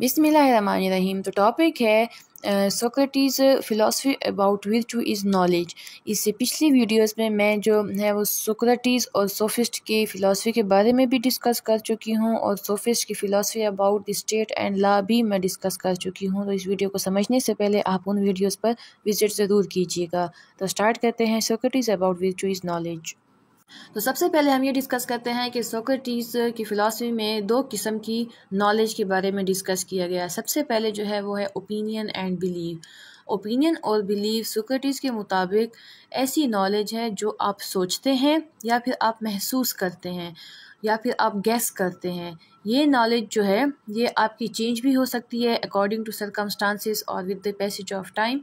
बिस्मिल्लाहिर्रहमानिर्रहीम। तो टॉपिक है Socrates philosophy about विर्चू is knowledge. इससे पिछली वीडियोस में मैं जो है वो सोक्रेटिस और सोफिस्ट की फ़िलासफ़ी के बारे में भी डिस्कस कर चुकी हूँ और सोफिस्ट की philosophy about the state and law भी मैं डिस्कस कर चुकी हूँ। तो इस वीडियो को समझने से पहले आप उन वीडियोज़ पर विज़िट ज़रूर कीजिएगा। तो स्टार्ट करते हैं सोक्रेटिस अबाउट विर्चू इज़ नॉलेज। तो सबसे पहले हम ये डिस्कस करते हैं कि सोक्रेटिस की फ़िलासफ़ी में दो किस्म की नॉलेज के बारे में डिस्कस किया गया। सबसे पहले जो है वो है ओपिनियन एंड बिलीव। ओपिनियन और बिलीव सोक्रेटिस के मुताबिक ऐसी नॉलेज है जो आप सोचते हैं या फिर आप महसूस करते हैं या फिर आप गैस करते हैं। ये नॉलेज जो है ये आपकी चेंज भी हो सकती है अकॉर्डिंग टू सर्कमस्टांसिस और with the passage of time,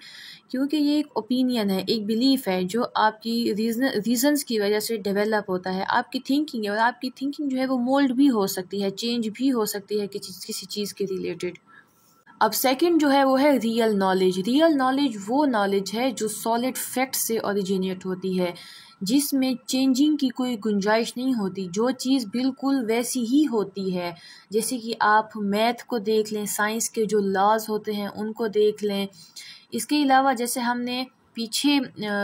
क्योंकि ये एक ओपिनियन है, एक बिलीफ है जो आपकी रीजंस की वजह से डेवलप होता है। आपकी थिंकिंग है और आपकी थिंकिंग जो है वो मोल्ड भी हो सकती है, चेंज भी हो सकती है किसी चीज़ के रिलेटेड। अब सेकंड जो है वो है रियल नॉलेज। रियल नॉलेज वो नॉलेज है जो सॉलिड फैक्ट से ओरिजिनेट होती है, जिसमें चेंजिंग की कोई गुंजाइश नहीं होती, जो चीज़ बिल्कुल वैसी ही होती है। जैसे कि आप मैथ को देख लें, साइंस के जो लॉज होते हैं उनको देख लें। इसके अलावा जैसे हमने पीछे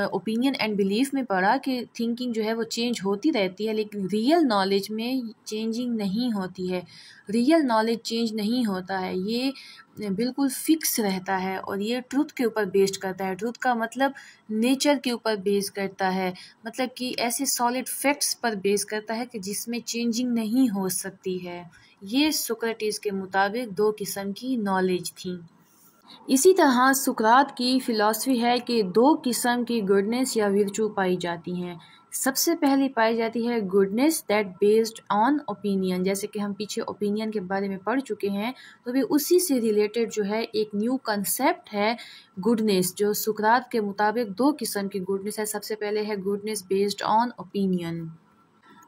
ओपिनियन एंड बिलीफ में पढ़ा कि थिंकिंग जो है वो चेंज होती रहती है, लेकिन रियल नॉलेज में चेंजिंग नहीं होती है। रियल नॉलेज चेंज नहीं होता है, ये बिल्कुल फिक्स रहता है और ये ट्रुथ के ऊपर बेस्ड करता है। ट्रुथ का मतलब नेचर के ऊपर बेस करता है, मतलब कि ऐसे सॉलिड फैक्ट्स पर बेस करता है कि जिसमें चेंजिंग नहीं हो सकती है। ये सोक्रेटिस के मुताबिक दो किस्म की नॉलेज थी। इसी तरह सुकरात की फ़िलासफ़ी है कि दो किस्म की गुडनेस या विर्चू पाई जाती हैं। सबसे पहली पाई जाती है goodness that based on opinion. जैसे कि हम पीछे ओपिनियन के बारे में पढ़ चुके हैं, तो भी उसी से रिलेटेड जो है एक न्यू कंसेप्ट है गुडनेस, जो सुकरात के मुताबिक दो किस्म की गुडनेस है। सबसे पहले है गुडनेस बेस्ड ऑन ओपिनियन।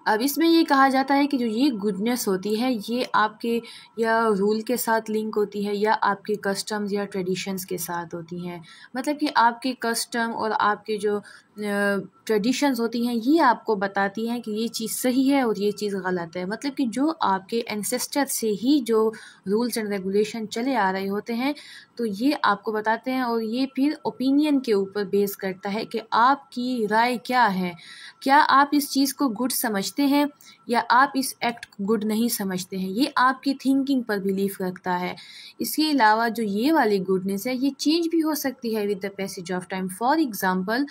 अब इसमें ये कहा जाता है कि जो ये गुडनेस होती है ये आपके या रूल के साथ लिंक होती है या आपके कस्टम्स या ट्रेडिशंस के साथ होती हैं। मतलब कि आपके कस्टम और आपके जो ट्रेडिशंस होती हैं ये आपको बताती हैं कि ये चीज़ सही है और ये चीज़ गलत है। मतलब कि जो आपके एंसेस्टर से ही जो रूल्स एंड रेगुलेशन चले आ रहे होते हैं, तो ये आपको बताते हैं और ये फिर ओपिनियन के ऊपर बेस करता है कि आपकी राय क्या है। क्या आप इस चीज़ को गुड समझते हैं या आप इस एक्ट को गुड नहीं समझते हैं, ये आपकी थिंकिंग पर बिलीव रखता है। इसके अलावा जो ये वाली गुडनेस है ये चेंज भी हो सकती है with the passage of time. For example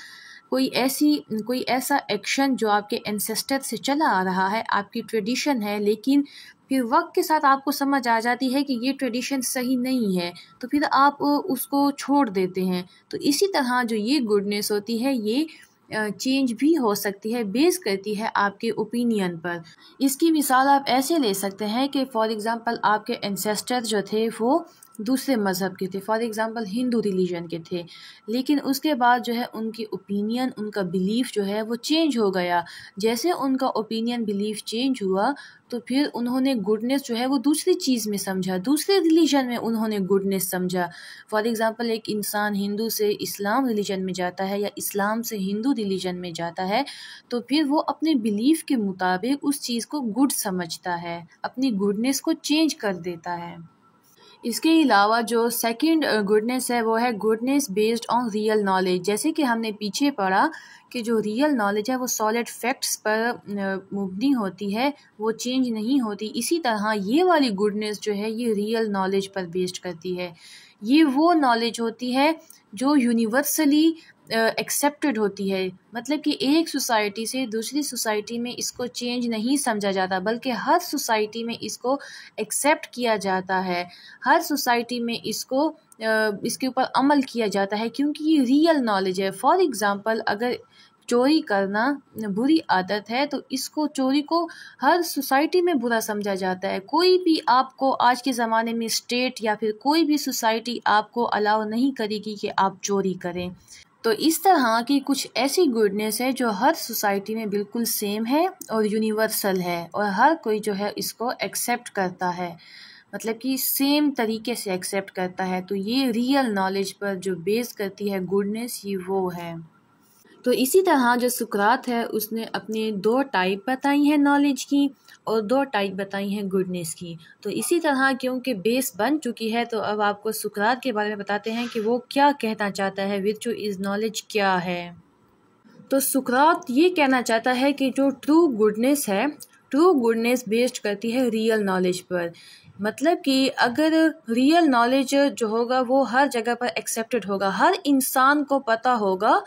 कोई ऐसा एक्शन जो आपके एंसेस्टर से चला आ रहा है, आपकी ट्रेडिशन है, लेकिन फिर वक्त के साथ आपको समझ आ जाती है कि ये ट्रेडिशन सही नहीं है, तो फिर आप उसको छोड़ देते हैं। तो इसी तरह जो ये गुडनेस होती है ये चेंज भी हो सकती है, बेस करती है आपके ओपिनियन पर। इसकी मिसाल आप ऐसे ले सकते हैं कि फॉर एग्ज़ाम्पल आपके एंसेस्टर जो थे वो दूसरे मज़हब के थे, फॉर एग्ज़ाम्पल हिंदू रिलीजन के थे, लेकिन उसके बाद जो है उनकी ओपिनियन, उनका बिलीफ जो है वो चेंज हो गया। जैसे उनका ओपिनियन बिलीफ चेंज हुआ तो फिर उन्होंने गुडनेस जो है वो दूसरी चीज़ में समझा, दूसरे रिलीजन में उन्होंने गुडनेस समझा। फॉर एग्ज़ाम्पल एक इंसान हिंदू से इस्लाम रिलीजन में जाता है या इस्लाम से हिंदू रिलीजन में जाता है, तो फिर वो अपने बिलीफ के मुताबिक उस चीज़ को गुड समझता है, अपनी गुडनेस को चेंज कर देता है। इसके अलावा जो सेकंड गुडनेस है वो है goodness based on real knowledge. जैसे कि हमने पीछे पढ़ा कि जो रियल नॉलेज है वो सॉलिड फैक्ट्स पर मबनी होती है, वो चेंज नहीं होती। इसी तरह ये वाली गुडनेस जो है ये रियल नॉलेज पर बेस्ड करती है। ये वो नॉलेज होती है जो यूनिवर्सली एक्सेप्टेड होती है, मतलब कि एक सोसाइटी से दूसरी सोसाइटी में इसको चेंज नहीं समझा जाता, बल्कि हर सोसाइटी में इसको एक्सेप्ट किया जाता है, हर सोसाइटी में इसके ऊपर अमल किया जाता है, क्योंकि ये रियल नॉलेज है। फॉर एग्ज़ाम्पल अगर चोरी करना बुरी आदत है तो इसको चोरी को हर सोसाइटी में बुरा समझा जाता है। कोई भी आपको आज के ज़माने में स्टेट या फिर कोई भी सोसाइटी आपको अलाउ नहीं करेगी कि आप चोरी करें। तो इस तरह की कुछ ऐसी गुडनेस है जो हर सोसाइटी में बिल्कुल सेम है और यूनिवर्सल है और हर कोई जो है इसको एक्सेप्ट करता है, मतलब कि सेम तरीके से एक्सेप्ट करता है। तो ये रियल नॉलेज पर जो बेस करती है गुडनेस, ये वो है। तो इसी तरह जो सुकरात है उसने अपने दो टाइप बताई हैं नॉलेज की और दो टाइप बताई हैं गुडनेस की। तो इसी तरह क्योंकि बेस बन चुकी है तो अब आपको सुकरात के बारे में बताते हैं कि वो क्या कहना चाहता है, विर्चू इज़ नॉलेज क्या है। तो सुकरात ये कहना चाहता है कि जो ट्रू गुडनेस है, ट्रू गुडनेस बेस्ड करती है रियल नॉलेज पर। मतलब कि अगर रियल नॉलेज जो होगा वो हर जगह पर एक्सेप्टेड होगा, हर इंसान को पता होगा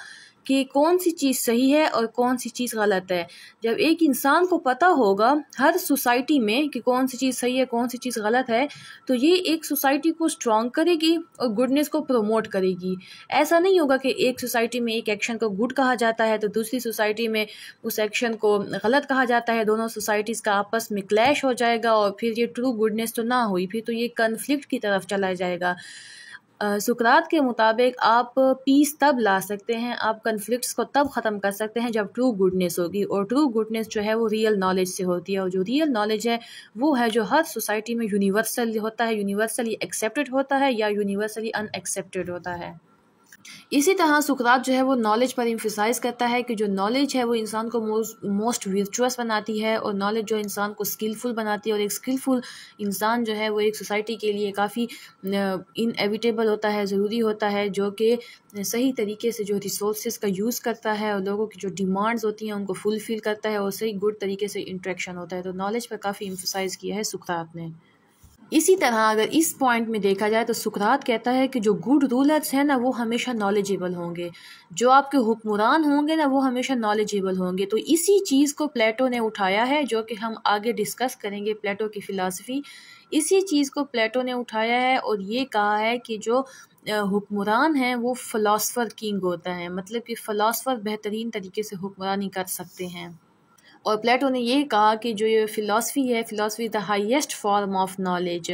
कि कौन सी चीज़ सही है और कौन सी चीज़ गलत है। जब एक इंसान को पता होगा हर सोसाइटी में कि कौन सी चीज़ सही है कौन सी चीज़ गलत है, तो ये एक सोसाइटी को स्ट्रॉन्ग करेगी और गुडनेस को प्रमोट करेगी। ऐसा नहीं होगा कि एक सोसाइटी में एक एक्शन को गुड कहा जाता है तो दूसरी सोसाइटी में उस एक्शन को गलत कहा जाता है, दोनों सोसाइटीज़ का आपस में क्लैश हो जाएगा और फिर ये ट्रू गुडनेस तो ना हुई, फिर तो ये कन्फ्लिक्ट की तरफ चला जाएगा। सुकरात के मुताबिक आप पीस तब ला सकते हैं, आप कन्फ्लिक्ट्स को तब ख़त्म कर सकते हैं जब ट्रू गुडनेस होगी, और ट्रू गुडनेस जो है वो रियल नॉलेज से होती है। और जो रियल नॉलेज है वो है जो हर सोसाइटी में यूनिवर्सल होता है, यूनिवर्सली एक्सेप्टेड होता है या यूनिवर्सली अनएक्सेप्टेड होता है। इसी तरह सुकरात जो है वो नॉलेज पर एम्फसाइज़ करता है कि जो नॉलेज है वो इंसान को मोस्ट वर्चुअस बनाती है, और नॉलेज जो इंसान को स्किलफुल बनाती है, और एक स्किलफुल इंसान जो है वो एक सोसाइटी के लिए काफ़ी इनएविटेबल होता है, ज़रूरी होता है, जो कि सही तरीके से जो रिसोर्सेज का यूज़ करता है और लोगों की जो डिमांड्स होती हैं उनको फुलफ़िल करता है और सही गुड तरीके से इंट्रैक्शन होता है। तो नॉलेज पर काफ़ी एम्फसाइज़ किया है सुकरात ने। इसी तरह अगर इस पॉइंट में देखा जाए तो सुकरात कहता है कि जो गुड रूलर्स हैं ना वो हमेशा नॉलेजेबल होंगे, जो आपके हुक्मरान होंगे ना वो हमेशा नॉलेजेबल होंगे। तो इसी चीज़ को प्लेटो ने उठाया है, जो कि हम आगे डिस्कस करेंगे प्लेटो की फ़िलासफ़ी। इसी चीज़ को प्लेटो ने उठाया है और ये कहा है कि जो हुक्मरान हैं वो फ़िलासफ़र किंग होता है, मतलब कि फ़िलासफ़र बेहतरीन तरीके से हुक्मरानी कर सकते हैं। और प्लेटो ने ये कहा कि जो ये फ़िलासफ़ी है, philosophy is the highest form of knowledge,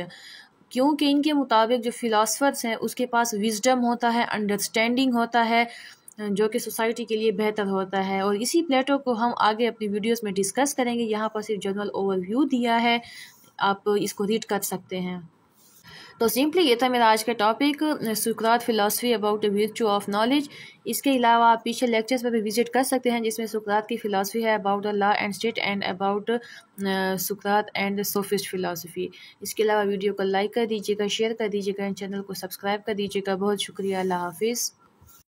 क्योंकि इनके मुताबिक जो फ़िलासफ़र्स हैं उसके पास विज़डम होता है, अंडरस्टैंडिंग होता है, जो कि सोसाइटी के लिए बेहतर होता है। और इसी प्लेटो को हम आगे अपनी वीडियोस में डिस्कस करेंगे। यहाँ पर सिर्फ जनरल ओवरव्यू दिया है, आप इसको रीड कर सकते हैं। तो सिंपली ये था मेरा आज का topic, Sukrat philosophy about the virtue of knowledge. इसके अलावा आप पीछे लेक्चर्स पर भी विजिट कर सकते हैं जिसमें सुकरात की फ़िलासफ़ी है about the law and state and about Sukrat and the sophist philosophy. इसके अलावा वीडियो को लाइक कर दीजिएगा, शेयर कर दीजिएगा, चैनल को सब्सक्राइब कर दीजिएगा। बहुत शुक्रिया, अल्लाह हाफिज़।